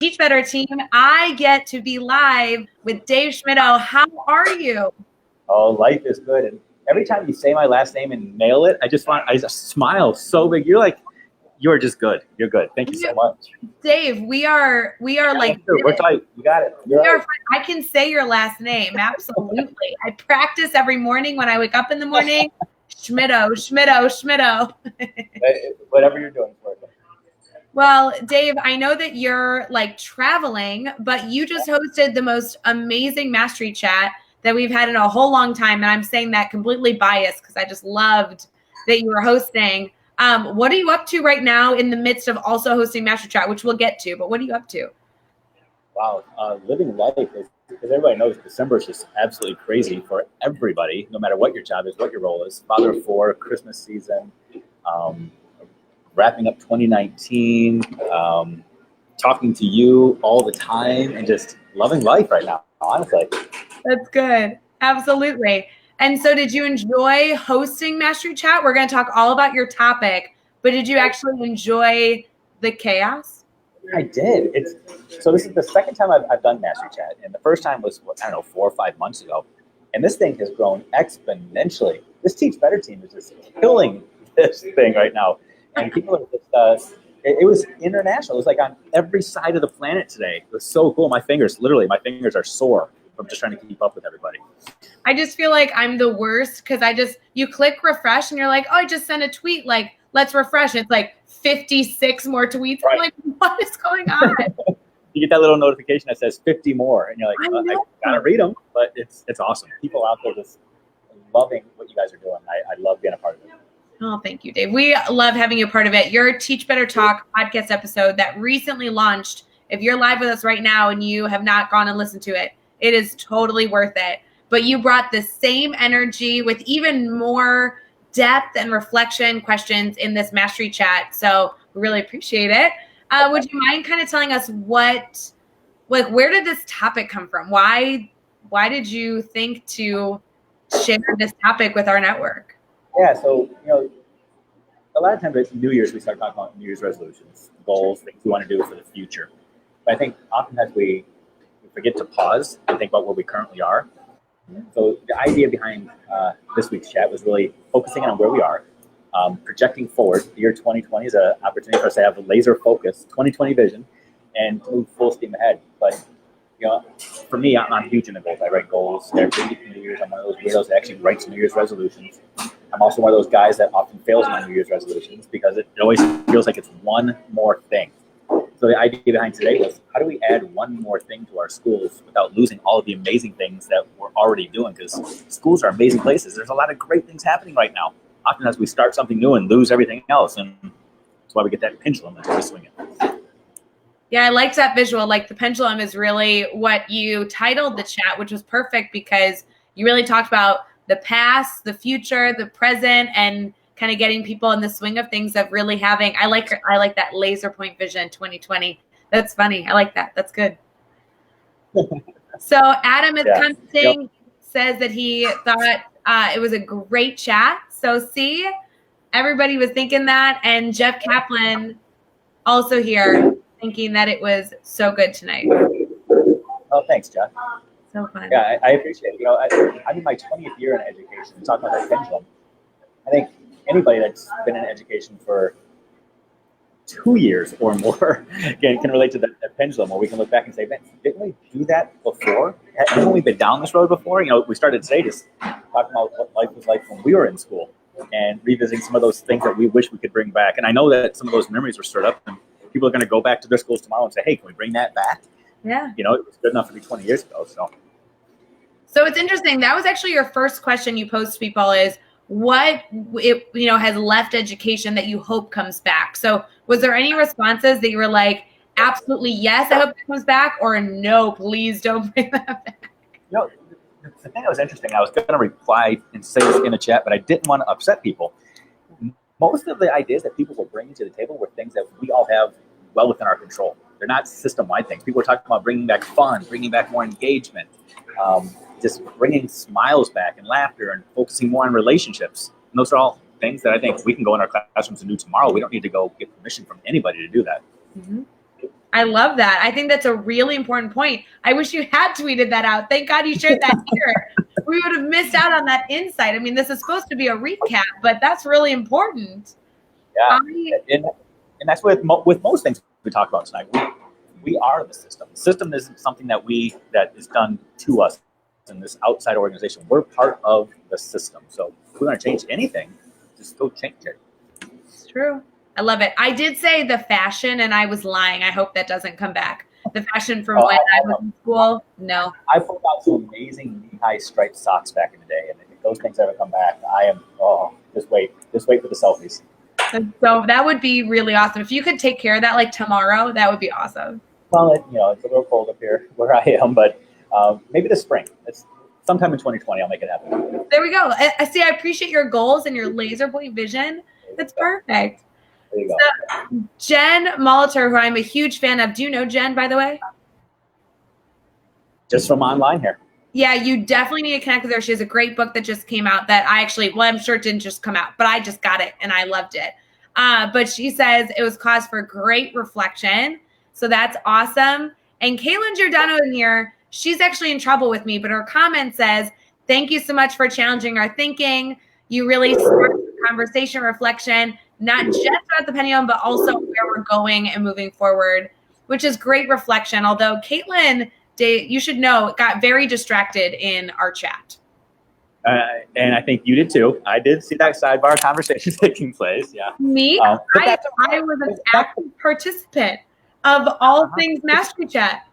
Teach Better team. I get to be live with Dave Schmittou. How are you? Oh, life is good. And every time you say my last name and nail it, I just smile so big. You're just good. You're good. Thank you so much. Dave, we are like, we're tight. You got it. I can say your last name. Absolutely. I practice every morning when I wake up in the morning. Schmittou. Whatever you're doing for it. Well, Dave, I know that you're like traveling, but you just hosted the most amazing mastery chat that we've had in a whole long time. And I'm saying that completely biased because I just loved that you were hosting. What are you up to right now in the midst of also hosting mastery chat, which we'll get to, but what are you up to? Wow. Living life is, because everybody knows December is just absolutely crazy for everybody, no matter what your job is, what your role is. Father of four, Christmas season, wrapping up 2019, talking to you all the time, and just loving life right now, honestly. That's good. Absolutely. And so did you enjoy hosting Mastery Chat? We're going to talk all about your topic, but did you actually enjoy the chaos? I did. So this is the second time I've done Mastery Chat, and the first time was, 4 or 5 months ago. And this thing has grown exponentially. This Teach Better team is just killing this thing right now. And people are just, it was international. It was like on every side of the planet today. It was so cool. My fingers are sore from just trying to keep up with everybody. I just feel like I'm the worst because you click refresh and you're like, oh, I just sent a tweet, like, let's refresh. It's like 56 more tweets. Right. I'm like, what is going on? You get that little notification that says 50 more, and you're like, I gotta read them, but it's awesome. People out there just loving what you guys are doing. I love being a part of it. Oh, thank you, Dave. We love having you a part of it. Your Teach Better Talk podcast episode that recently launched. If you're live with us right now and you have not gone and listened to it, it is totally worth it. But you brought the same energy with even more depth and reflection questions in this mastery chat. So we really appreciate it. Would you mind kind of telling us where did this topic come from? Why did you think to share this topic with our network? Yeah, so, a lot of times at New Year's, we start talking about New Year's resolutions, goals, things we want to do for the future. But I think oftentimes we forget to pause and think about where we currently are. So the idea behind this week's chat was really focusing on where we are, projecting forward. The year 2020 is an opportunity for us to have a laser focus, 2020 vision, and move full steam ahead. But for me, I'm huge into goals. I write goals every New Year's. I'm one of those weirdos that actually writes New Year's resolutions. I'm also one of those guys that often fails on New Year's resolutions because it always feels like it's one more thing. So the idea behind today was, how do we add one more thing to our schools without losing all of the amazing things that we're already doing? Because schools are amazing places. There's a lot of great things happening right now. Often as we start something new and lose everything else, and that's why we get that pendulum that's we swing it. Yeah, I liked that visual. Like the pendulum is really what you titled the chat, which was perfect because you really talked about the past, the future, the present, and kind of getting people in the swing of things of really having, I like that laser point vision 2020. That's funny. I like that. That's good. So Adam is commenting, says that he thought it was a great chat. So see, everybody was thinking that. And Jeff Kaplan also here thinking that it was so good tonight. Oh, thanks, Jeff. So fun. Yeah, I appreciate it. I'm in my 20th year in education. Talking about that pendulum, I think anybody that's been in education for 2 years or more can relate to that pendulum, where we can look back and say, man, didn't we do that before? Haven't we been down this road before? We started today just talking about what life was like when we were in school and revisiting some of those things that we wish we could bring back. And I know that some of those memories were stirred up, and people are going to go back to their schools tomorrow and say, hey, can we bring that back? Yeah. It was good enough to be 20 years ago. So it's interesting. That was actually your first question you posed to people is, what has left education that you hope comes back? So was there any responses that you were like, absolutely yes, I hope it comes back, or no, please don't bring that back? The thing that was interesting, I was going to reply and say this in a chat, but I didn't want to upset people. Most of the ideas that people were bringing to the table were things that we all have well within our control. They're not system-wide things. People were talking about bringing back fun, bringing back more engagement, just bringing smiles back and laughter and focusing more on relationships. And those are all things that I think we can go in our classrooms and do tomorrow. We don't need to go get permission from anybody to do that. Mm-hmm. I love that. I think that's a really important point. I wish you had tweeted that out. Thank God you shared that here. We would have missed out on that insight. I mean, this is supposed to be a recap, but that's really important. Yeah, and that's with most things we talk about tonight. We are the system. The system isn't something that is done to us in this outside organization. We're part of the system. So if we want to change anything, just go change it. It's true. I love it. I did say the fashion, and I was lying. I hope that doesn't come back. The fashion from when I was in school, no. I pulled out some amazing knee-high striped socks back in the day, and if those things ever come back, just wait for the selfies. So that would be really awesome. If you could take care of that like tomorrow, that would be awesome. Well, it's a little cold up here where I am, but maybe this spring. It's sometime in 2020. I'll make it happen. There we go. I see. I appreciate your goals and your laser point vision. That's perfect. There you go. So, Jen Molitor, who I'm a huge fan of. Do you know Jen, by the way? Just from online here. Yeah, you definitely need to connect with her. She has a great book that just came out that I'm sure it didn't just come out, but I just got it and I loved it. But she says it was cause for great reflection. So that's awesome. And Caitlin Giordano in here, she's actually in trouble with me, but her comment says, thank you so much for challenging our thinking. You really sparked conversation, reflection, not just about the pendulum, but also where we're going and moving forward, which is great reflection. Although Caitlin, you should know, got very distracted in our chat. And I think you did too. I did see that sidebar conversation taking place. Yeah. Me? I was an active participant of all things Mastery Chat.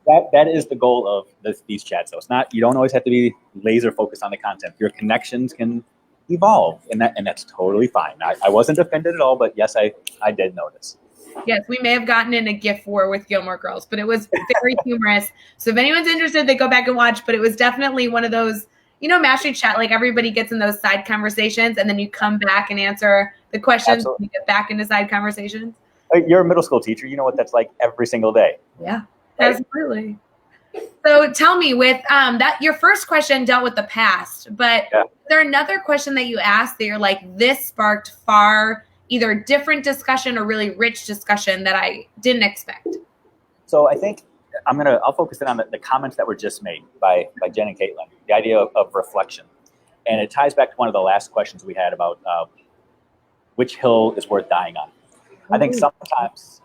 That is the goal of these chats. So it's not, you don't always have to be laser focused on the content. Your connections can evolve, and that's totally fine. I wasn't offended at all, but yes, I did notice. Yes, we may have gotten in a GIF war with Gilmore Girls, but it was very humorous. So if anyone's interested, they go back and watch. But it was definitely one of those, Mastery Chat, like everybody gets in those side conversations, and then you come back and answer the questions. And you get back into side conversations. You're a middle school teacher. You know what that's like every single day. Yeah, right? Absolutely. So tell me, with that, your first question dealt with the past, but is there another question that you asked that you're like, this sparked far either different discussion or really rich discussion that I didn't expect? So I think I'll focus in on the comments that were just made by Jen and Caitlin, the idea of reflection. And it ties back to one of the last questions we had about which hill is worth dying on. I think sometimes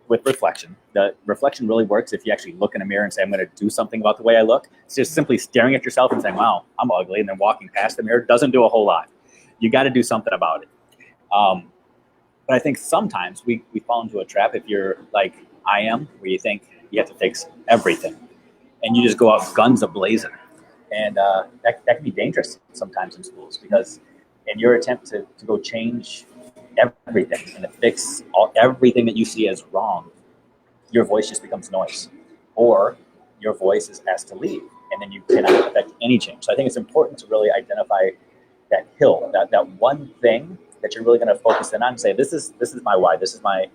with reflection, the reflection really works if you actually look in a mirror and say, I'm going to do something about the way I look. It's just simply staring at yourself and saying, wow, I'm ugly, and then walking past the mirror doesn't do a whole lot. You got to do something about it. But I think sometimes we fall into a trap if you're like I am, where you think you have to fix everything. And you just go out guns a-blazing. And that can be dangerous sometimes in schools, because in your attempt to go change everything and to fix everything that you see as wrong, your voice just becomes noise. Or your voice is asked to leave, and then you cannot affect any change. So I think it's important to really identify that hill, that one thing that you're really going to focus in on and say, this is my why, this is my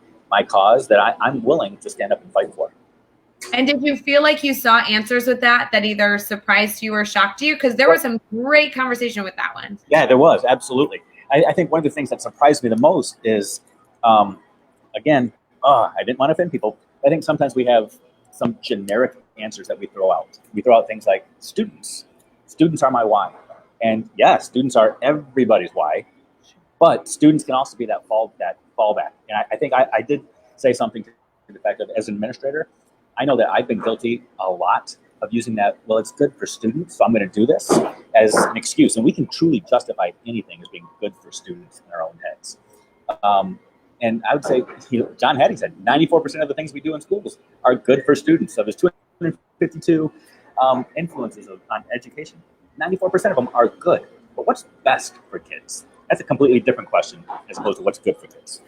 cause that I'm willing to stand up and fight for. And did you feel like you saw answers with that either surprised you or shocked you? Because there was some great conversation with that one. Yeah, there was, absolutely. I think one of the things that surprised me the most is, again, I didn't want to offend people. I think sometimes we have some generic answers that we throw out. We throw out things like students. Students are my why. And yes, students are everybody's why. But students can also be that fallback. And I think I did say something to the fact that as an administrator, I know that I've been guilty a lot of using that, well, it's good for students, so I'm going to do this, as an excuse. And we can truly justify anything as being good for students in our own heads. And I would say, John Hattie said 94% of the things we do in schools are good for students. So there's 252 influences on education. 94% of them are good. But what's best for kids? That's a completely different question as opposed to what's good for kids.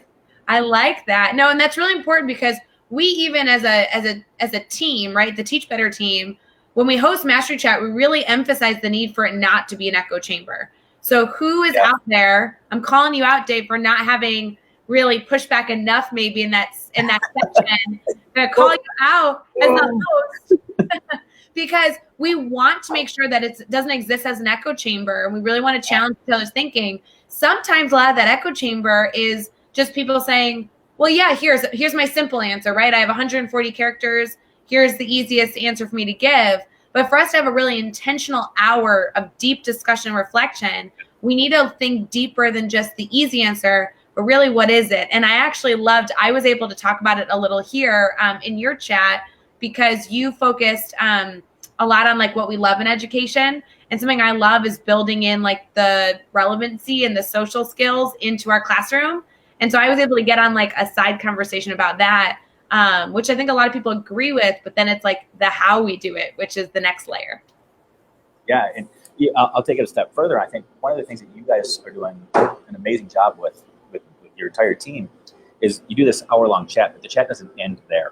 I like that. No, and that's really important, because we even as a team, right, the Teach Better team, when we host Mastery Chat, we really emphasize the need for it not to be an echo chamber. So who is out there? I'm calling you out, Dave, for not having really pushed back enough maybe in that section. I'm call you out as the host because we want to make sure that it doesn't exist as an echo chamber, and we really want to challenge each other's thinking. Sometimes a lot of that echo chamber is just people saying, well, yeah, here's my simple answer, right? I have 140 characters. Here's the easiest answer for me to give. But for us to have a really intentional hour of deep discussion and reflection, we need to think deeper than just the easy answer, but really what is it? And I actually I was able to talk about it a little here in your chat because you focused a lot on like what we love in education. And something I love is building in like the relevancy and the social skills into our classroom. And so I was able to get on like a side conversation about that, which I think a lot of people agree with, but then it's like the how we do it, which is the next layer. Yeah, and I'll take it a step further. I think one of the things that you guys are doing an amazing job with your entire team is you do this hour-long chat, but the chat doesn't end there.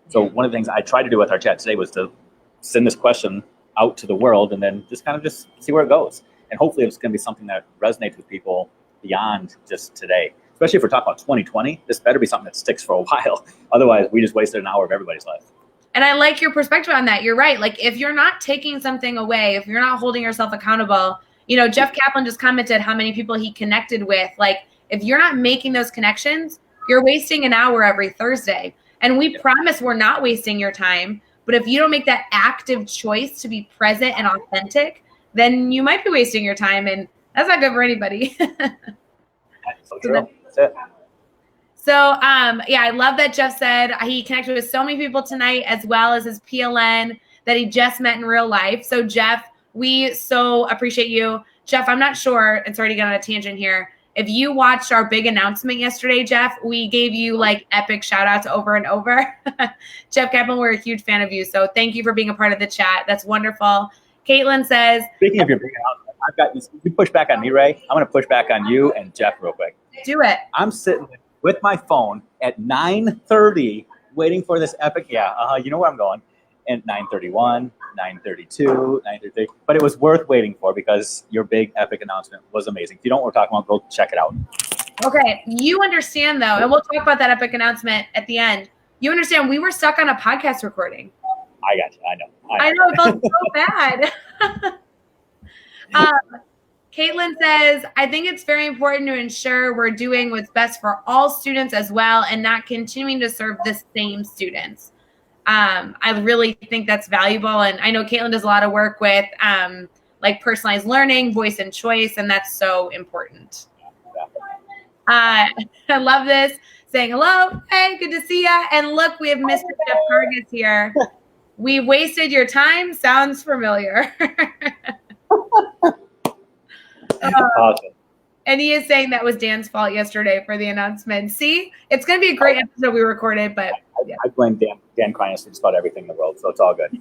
So one of the things I tried to do with our chat today was to send this question out to the world and then just kind of just see where it goes. And hopefully it's going to be something that resonates with people beyond just today. Especially if we're talking about 2020, this better be something that sticks for a while. Otherwise, we just wasted an hour of everybody's life. And I like your perspective on that. You're right. Like if you're not taking something away, if you're not holding yourself accountable, Jeff Kaplan just commented how many people he connected with. Like if you're not making those connections, you're wasting an hour every Thursday. And we promise we're not wasting your time. But if you don't make that active choice to be present and authentic, then you might be wasting your time. And that's not good for anybody. That's so true. That's it. So, I love that Jeff said he connected with so many people tonight, as well as his PLN that he just met in real life. So, Jeff, we so appreciate you. Jeff, I'm not sure, and sorry to get on a tangent here. If you watched our big announcement yesterday, Jeff, we gave you like epic shout outs over and over. Jeff Kaplan, we're a huge fan of you. So thank you for being a part of the chat. That's wonderful. Caitlin says, speaking of your big announcement, I've got this. You push back on me, Ray. I'm going to push back on you and Jeff real quick. Do it. I'm sitting with my phone at 9:30 waiting for this epic. Yeah, you know where I'm going. And 9:31, 9:32, 9:33. But it was worth waiting for because your big epic announcement was amazing. If you don't know what we're talking about, go check it out. Okay, you understand though, and we'll talk about that epic announcement at the end. You understand we were stuck on a podcast recording. I got you. I know. I know it felt so bad. Caitlin says, I think it's very important to ensure we're doing what's best for all students as well and not continuing to serve the same students. I really think that's valuable. And I know Caitlin does a lot of work with like personalized learning, voice and choice, and that's so important. I love this. Saying hello. Hey, good to see ya. And look, we have Mr. Jeff Kargas here. We wasted your time. Sounds familiar. Awesome. And he is saying that was Dan's fault yesterday for the announcement. See, it's going to be a great episode we recorded, but yeah. I blame Dan Kreines for just about everything in the world, so it's all good.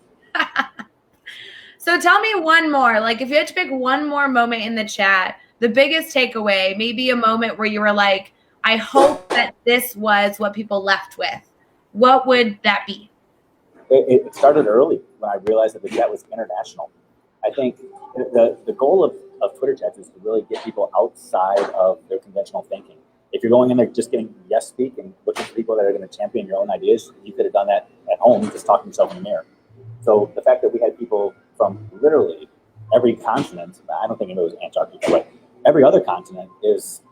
So tell me one more. Like, if you had to pick one more moment in the chat, the biggest takeaway, maybe a moment where you were like, I hope that this was what people left with. What would that be? It started early when I realized that the chat was international. I think the goal of Twitter chats is to really get people outside of their conventional thinking. If you're going in there just getting yes speak and looking for people that are going to champion your own ideas, you could have done that at home, just talking to yourself in the mirror. So the fact that we had people from literally every continent, I don't think it was Antarctica, but every other continent is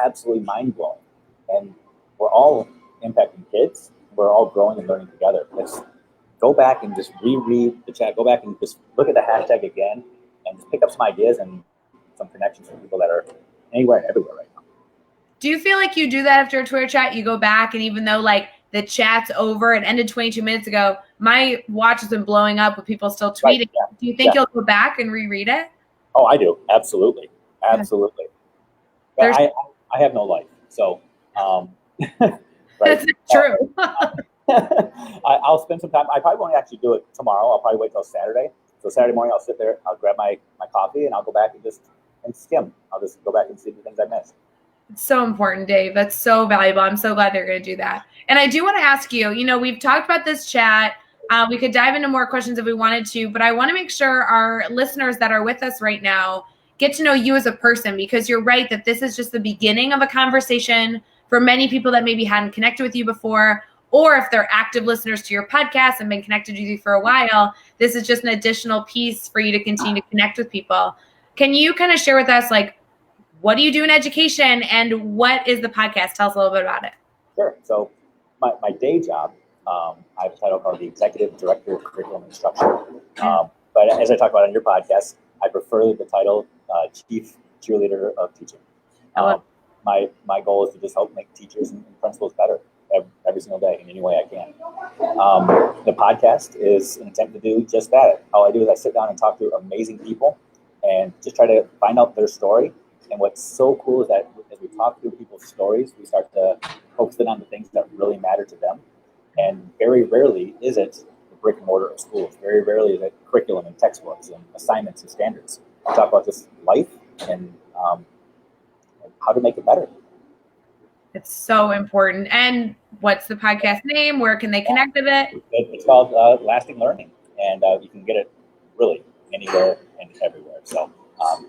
absolutely mind-blowing. And we're all impacting kids. We're all growing and learning together. Let's go back and just reread the chat. Go back and just look at the hashtag again and just pick up some ideas and some connections from people that are anywhere and everywhere right now. Do you feel like you do that after a Twitter chat? You go back, and even though like the chat's over, it ended 22 minutes ago, my watch has been blowing up with people still tweeting. Right, yeah. Do you think you'll go back and reread it? Oh, I do. Absolutely. Absolutely. But I have no life. So, right. That's true. I'll spend some time. I probably won't actually do it tomorrow. I'll probably wait till Saturday. So Saturday morning, I'll sit there, I'll grab my coffee, and I'll go back and skim. I'll just go back and see the things I missed. It's so important, Dave. That's so valuable. I'm so glad they're going to do that. And I do want to ask you, we've talked about this chat. We could dive into more questions if we wanted to, but I want to make sure our listeners that are with us right now get to know you as a person, because you're right that this is just the beginning of a conversation for many people that maybe hadn't connected with you before, or if they're active listeners to your podcast and been connected with you for a while, this is just an additional piece for you to continue to connect with people. Can you kind of share with us, like, what do you do in education and what is the podcast? Tell us a little bit about it. Sure. So my day job, I have a title called the Executive Director of Curriculum Instruction. But as I talk about on your podcast, I prefer the title Chief Cheerleader of Teaching. My goal is to just help make teachers and principals better every single day in any way I can. The podcast is an attempt to do just that. All I do is I sit down and talk to amazing people and just try to find out their story. And what's so cool is that as we talk through people's stories, we start to focus in on the things that really matter to them. And very rarely is it the brick and mortar of schools. Very rarely is it curriculum and textbooks and assignments and standards. We talk about just life and how to make it better. It's so important. And what's the podcast name? Where can they connect with it? It's called Lasting Learning, and you can get it really anywhere and everywhere. So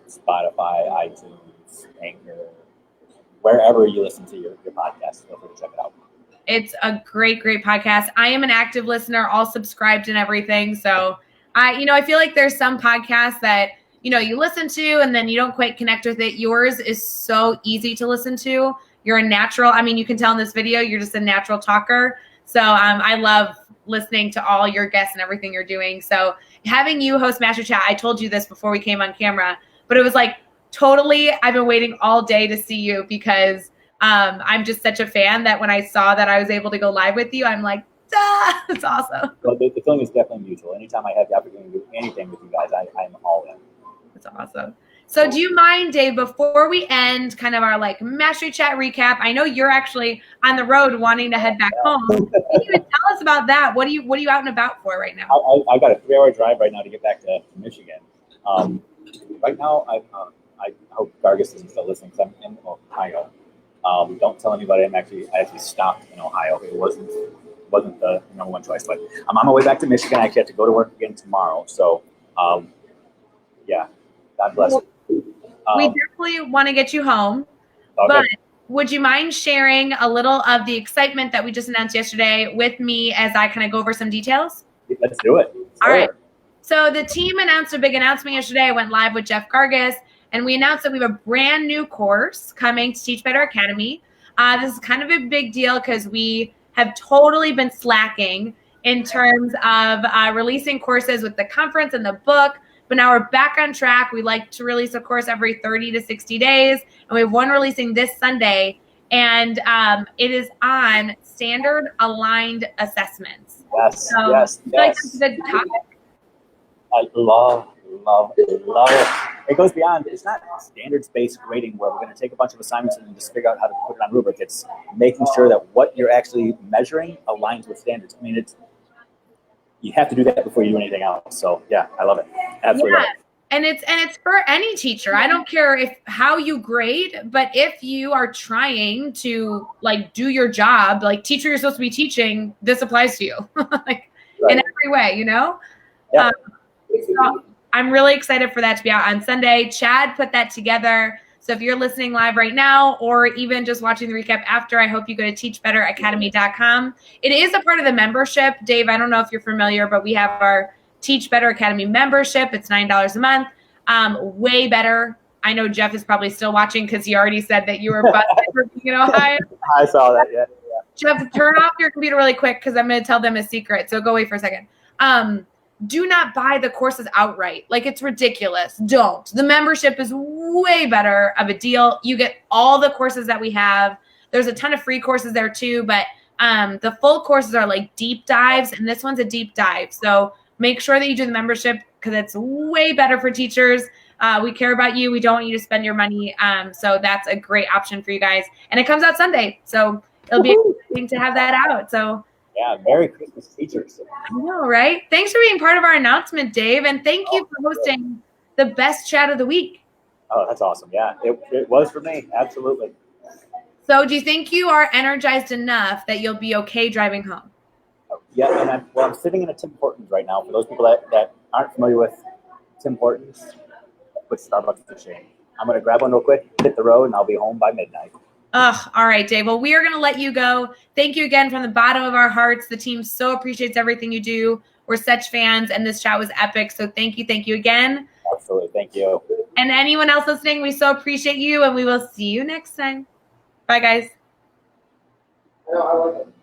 Spotify, iTunes, Anchor, wherever you listen to your podcast, feel free to check it out. It's a great podcast. I am an active listener, all subscribed and everything. So I feel like there's some podcasts that, you listen to and then you don't quite connect with it. Yours is so easy to listen to. You're a natural. I mean, you can tell in this video, you're just a natural talker. So I love listening to all your guests and everything you're doing. So having you host Master Chat, I told you this before we came on camera, but it was like totally, I've been waiting all day to see you because I'm just such a fan that when I saw that I was able to go live with you, I'm like, it's awesome. Well, the feeling is definitely mutual. Anytime I have the opportunity to do anything with you guys, I'm all in. It's awesome. So do you mind, Dave, before we end kind of our Mastery Chat recap, I know you're actually on the road wanting to head back home. Can you tell us about that? What are you out and about for right now? I've got a 3-hour drive right now to get back to Michigan. Right now, I hope Gargis isn't still listening because I'm in Ohio. Don't tell anybody I actually stopped in Ohio. It wasn't the number one choice, but I'm on my way back to Michigan. I actually have to go to work again tomorrow. So, yeah, God bless you. We definitely want to get you home, okay. But would you mind sharing a little of the excitement that we just announced yesterday with me as I kind of go over some details? Let's do it. All right. So the team announced a big announcement yesterday. I went live with Jeff Gargis, and we announced that we have a brand new course coming to Teach Better Academy. This is kind of a big deal because we have totally been slacking in terms of releasing courses with the conference and the book. But now we're back on track. We like to release a course every 30 to 60 days. And we have one releasing this Sunday. And it is on standard aligned assessments. Yes, so yes. Like that's a good topic. I love it. It goes beyond, it's not standards-based grading where we're going to take a bunch of assignments and just figure out how to put it on rubric. It's making sure that what you're actually measuring aligns with standards. I mean, you have to do that before you do anything else. So yeah, I love it. Absolutely love it. And it's for any teacher. I don't care how you grade, but if you are trying to do your job, teacher you're supposed to be teaching, this applies to you. In every way, Yeah. So I'm really excited for that to be out on Sunday. Chad put that together. So if you're listening live right now or even just watching the recap after, I hope you go to teachbetteracademy.com. It is a part of the membership. Dave, I don't know if you're familiar, but we have our Teach Better Academy membership. It's $9 a month. Way better. I know Jeff is probably still watching because he already said that you were busted for being in Ohio. I saw that, yeah. Jeff, turn off your computer really quick because I'm going to tell them a secret. So go away for a second. Do not buy the courses outright. It's ridiculous. Don't. The membership is way better of a deal. You get all the courses that we have. There's a ton of free courses there too, but the full courses are deep dives, and this one's a deep dive. So make sure that you do the membership because it's way better for teachers. We care about you. We don't want you to spend your money. So that's a great option for you guys. And it comes out Sunday. So it'll be exciting to have that out. So yeah, Merry Christmas, teachers. I know, right? Thanks for being part of our announcement, Dave. And thank you for hosting the best chat of the week. Oh, that's awesome. Yeah, it was for me. Absolutely. So do you think you are energized enough that you'll be okay driving home? Yeah, and I'm sitting in a Tim Hortons right now. For those people that aren't familiar with Tim Hortons, put Starbucks to shame. I'm going to grab one real quick, hit the road, and I'll be home by midnight. All right, Dave. Well, we are going to let you go. Thank you again from the bottom of our hearts. The team so appreciates everything you do. We're such fans, and this chat was epic. So thank you again. Absolutely. Thank you. And anyone else listening, we so appreciate you, and we will see you next time. Bye, guys. I know, I like it.